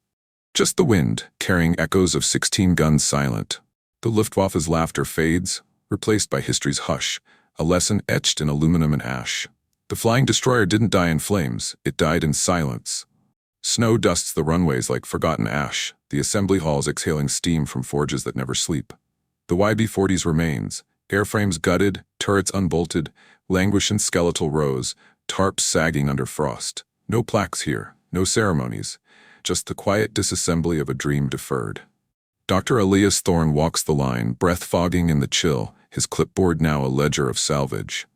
Just the wind, carrying echoes of 16 guns silent. The Luftwaffe's laughter fades, replaced by history's hush, a lesson etched in aluminum and ash. The flying destroyer didn't die in flames, it died in silence. Snow dusts the runways like forgotten ash, the assembly halls exhaling steam from forges that never sleep. The YB-40's remains, airframes gutted, turrets unbolted, languish in skeletal rows, tarps sagging under frost. No plaques here, no ceremonies, just the quiet disassembly of a dream deferred. Dr. Elias Thorne walks the line, breath fogging in the chill, his clipboard now a ledger of salvage.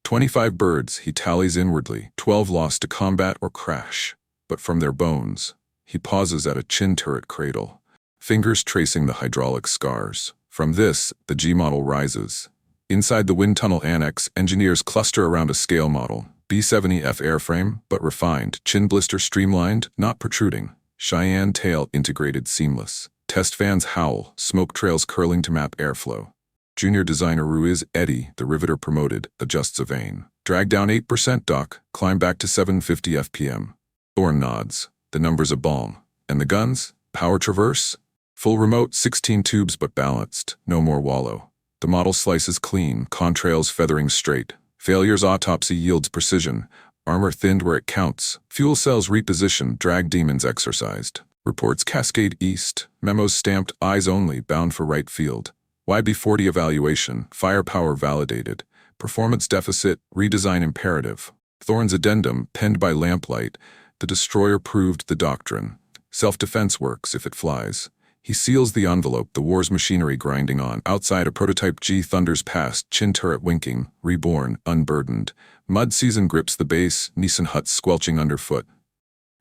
25 birds, he tallies inwardly, 12 lost to combat or crash. But from their bones, he pauses at a chin turret cradle, fingers tracing the hydraulic scars. From this, the G model rises. Inside the wind tunnel annex, engineers cluster around a scale model. B-70F airframe, but refined, chin blister streamlined, not protruding. Cheyenne tail integrated seamless. Test fans howl, smoke trails curling to map airflow. Junior designer Ruiz Eddie, the riveter promoted, adjusts a vane. Drag down 8%, Doc, climb back to 750 FPM. Thorne nods. The number's a balm. And the guns? Power traverse? Full remote, 16 tubes but balanced. No more wallow. The model slices clean, contrails feathering straight. Failure's autopsy yields precision. Armor thinned where it counts. Fuel cells repositioned, drag demons exorcised. Reports cascade east. Memos stamped, eyes only, bound for right field. YB-40 evaluation, firepower validated. Performance deficit, redesign imperative. Thorne's addendum, penned by lamplight. The destroyer proved the doctrine. Self-defense works if it flies. He seals the envelope, the war's machinery grinding on. Outside, a prototype G thunders past, chin turret winking, reborn, unburdened. Mud season grips the base, Nissan huts squelching underfoot.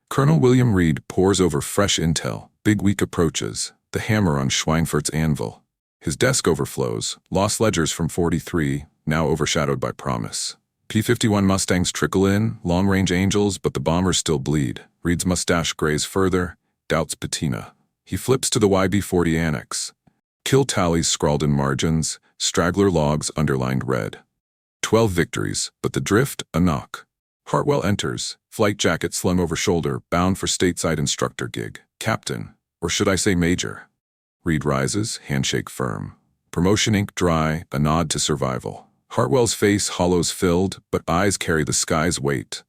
Colonel William Reed pores over fresh intel. Big week approaches. The hammer on Schweinfurt's anvil. His desk overflows. Lost ledgers from 43, now overshadowed by promise. P-51 Mustangs trickle in, long-range Angels, but the bombers still bleed. Reed's mustache grays further, doubts patina. He flips to the YB-40 annex. Kill tallies scrawled in margins, straggler logs underlined red. 12 victories, but the drift, a knock. Hartwell enters, flight jacket slung over shoulder, bound for stateside instructor gig. Captain, or should I say major? Reed rises, handshake firm. Promotion ink dry, a nod to survival. Hartwell's face hollows filled, but eyes carry the sky's weight.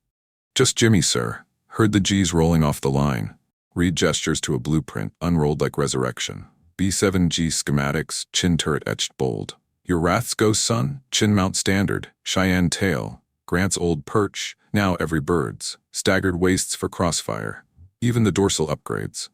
Just Jimmy, sir. Heard the G's rolling off the line. Reed gestures to a blueprint, unrolled like resurrection. B-7G schematics, chin turret etched bold. Your wrath's ghost, son? Chin mount standard, Cheyenne tail. Grant's old perch, now every bird's. Staggered waists for crossfire. Even the dorsal upgrades.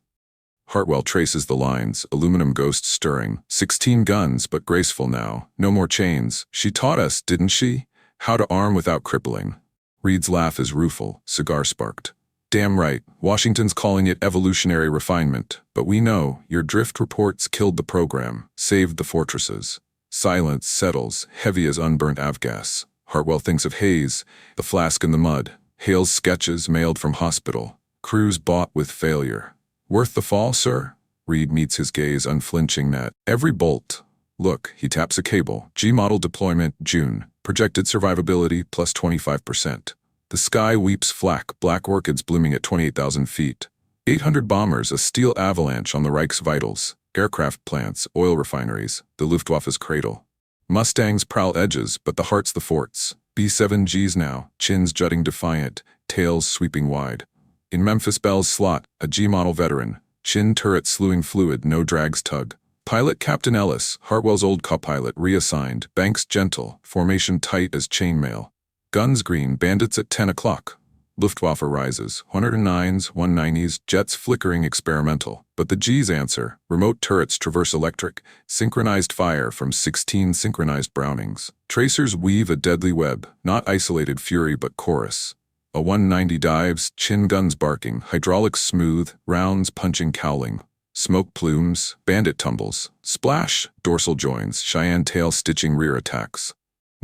Hartwell traces the lines, aluminum ghost stirring. 16 guns, but graceful now. No more chains. She taught us, didn't she? How to arm without crippling. Reed's laugh is rueful, cigar sparked. Damn right, Washington's calling it evolutionary refinement. But we know, your drift reports killed the program, saved the fortresses. Silence settles, heavy as unburnt avgas. Hartwell thinks of Hayes, the flask in the mud. Hale's sketches mailed from hospital. Crews bought with failure. Worth the fall, sir? Reed meets his gaze unflinching net. Every bolt. Look, he taps a cable. G-model deployment, June. Projected survivability, plus 25%. The sky weeps flack, black orchids blooming at 28,000 feet. 800 bombers, a steel avalanche on the Reich's vitals. Aircraft plants, oil refineries, the Luftwaffe's cradle. Mustangs prowl edges, but the heart's the forts. B-7Gs now, chins jutting defiant, tails sweeping wide. In Memphis Bell's slot, a G-model veteran, chin turret slewing fluid, no drags tug. Pilot Captain Ellis, Hartwell's old co-pilot, reassigned, banks gentle, formation tight as chainmail. Guns green, bandits at 10 o'clock. Luftwaffe rises, 109s, 190s, jets flickering experimental. But the G's answer, remote turrets traverse electric, synchronized fire from 16 synchronized Brownings. Tracers weave a deadly web, not isolated fury but chorus. A 190 dives, chin guns barking, hydraulics smooth, rounds punching cowling. Smoke plumes, bandit tumbles, splash, dorsal joins, Cheyenne tail stitching rear attacks.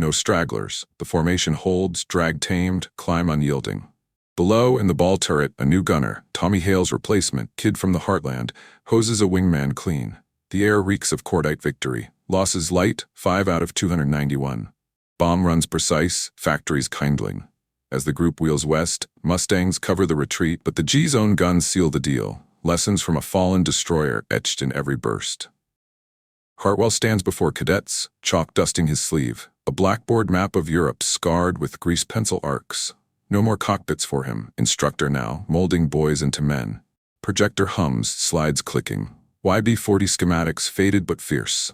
No stragglers, the formation holds, drag tamed, climb unyielding. Below, in the ball turret, a new gunner, Tommy Hale's replacement, kid from the heartland, hoses a wingman clean. The air reeks of cordite victory. Losses light, 5 out of 291. Bomb runs precise, factories kindling. As the group wheels west, Mustangs cover the retreat, but the G's own guns seal the deal. Lessons from a fallen destroyer etched in every burst. Hartwell stands before cadets, chalk dusting his sleeve, a blackboard map of Europe scarred with grease pencil arcs. No more cockpits for him, instructor now, molding boys into men. Projector hums, slides clicking. YB-40 schematics faded but fierce.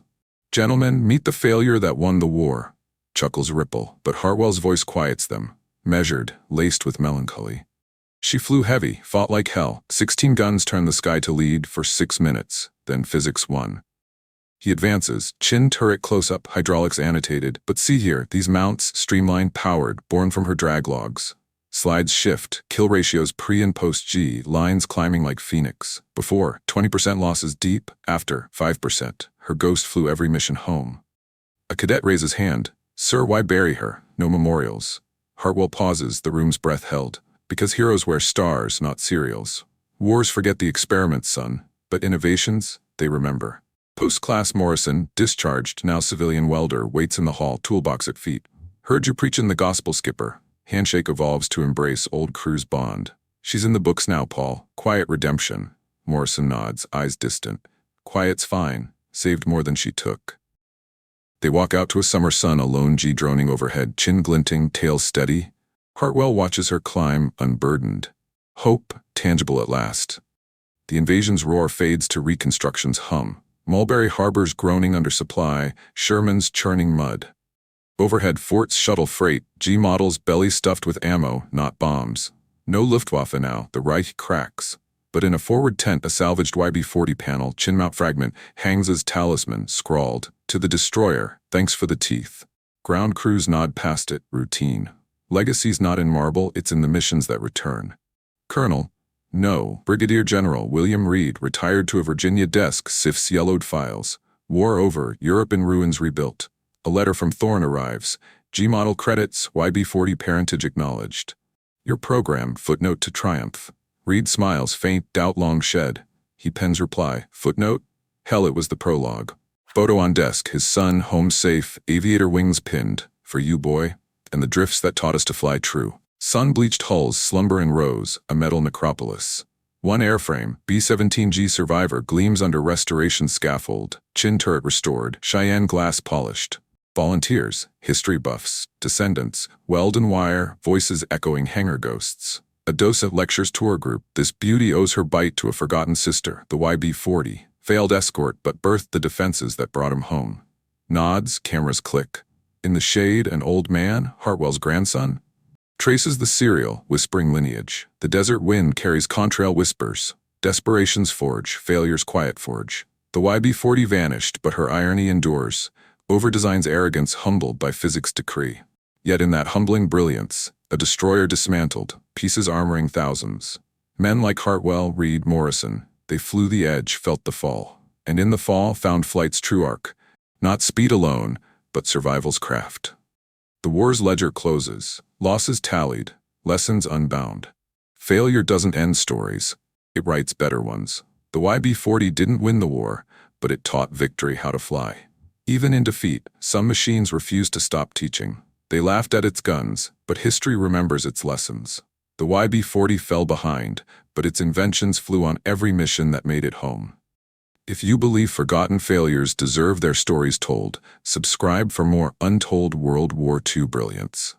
Gentlemen, meet the failure that won the war. Chuckles ripple, but Hartwell's voice quiets them, measured, laced with melancholy. She flew heavy, fought like hell. 16 guns turned the sky to lead for 6 minutes, then physics won. He advances, chin turret close-up, hydraulics annotated, but see here, these mounts, streamlined, powered, born from her drag logs. Slides shift, kill ratios pre and post-G, lines climbing like phoenix. Before, 20% losses deep, after, 5%. Her ghost flew every mission home. A cadet raises hand. Sir, why bury her? No memorials. Hartwell pauses, the room's breath held. Because heroes wear stars, not cereals. Wars forget the experiments, son, but innovations, they remember. Post-class Morrison, discharged, now civilian welder, waits in the hall, toolbox at feet. Heard you preachin' the gospel, skipper. Handshake evolves to embrace old crew's bond. She's in the books now, Paul. Quiet redemption. Morrison nods, eyes distant. Quiet's fine. Saved more than she took. They walk out to a summer sun, a lone G droning overhead, chin glinting, tail steady. Hartwell watches her climb, unburdened. Hope, tangible at last. The invasion's roar fades to reconstruction's hum. Mulberry Harbor's groaning under supply, Sherman's churning mud. Overhead forts shuttle freight, G models belly stuffed with ammo, not bombs. No Luftwaffe now, the Reich cracks. But in a forward tent, a salvaged YB-40 panel, chin mount fragment, hangs as talisman, scrawled, to the destroyer, thanks for the teeth. Ground crews nod past it, routine. Legacy's not in marble, it's in the missions that return. Colonel, no, Brigadier General William Reed, retired to a Virginia desk, sifts yellowed files. War over, Europe in ruins rebuilt. A letter from Thorne arrives. G-model credits, YB-40 parentage acknowledged. Your program, footnote to triumph. Reed smiles, faint doubt long shed. He pens reply, footnote? Hell, it was the prologue. Photo on desk, his son, home safe, aviator wings pinned. For you, boy. And the drifts that taught us to fly true. Sun-bleached hulls slumber in rows, a metal necropolis. One airframe, B-17 survivor, gleams under restoration scaffold, chin turret restored, Cheyenne glass polished. Volunteers, history buffs, descendants, weld and wire, voices echoing hangar ghosts. A docent lectures tour group, this beauty owes her bite to a forgotten sister, the YB-40, failed escort but birthed the defenses that brought him home. Nods, cameras click. In the shade, an old man, Hartwell's grandson, traces the serial, whispering lineage. The desert wind carries contrail whispers. Desperation's forge, failure's quiet forge. The YB-40 vanished, but her irony endures. Overdesign's arrogance humbled by physics' decree. Yet in that humbling brilliance, a destroyer dismantled, pieces armoring thousands. Men like Hartwell, Reed, Morrison, they flew the edge, felt the fall. And in the fall found flight's true arc. Not speed alone, but survival's craft. The war's ledger closes, losses tallied, lessons unbound. Failure doesn't end stories, it writes better ones. The YB-40 didn't win the war, but it taught victory how to fly. Even in defeat, some machines refused to stop teaching. They laughed at its guns, but history remembers its lessons. The YB-40 fell behind, but its inventions flew on every mission that made it home. If you believe forgotten failures deserve their stories told, subscribe for more untold World War II brilliance.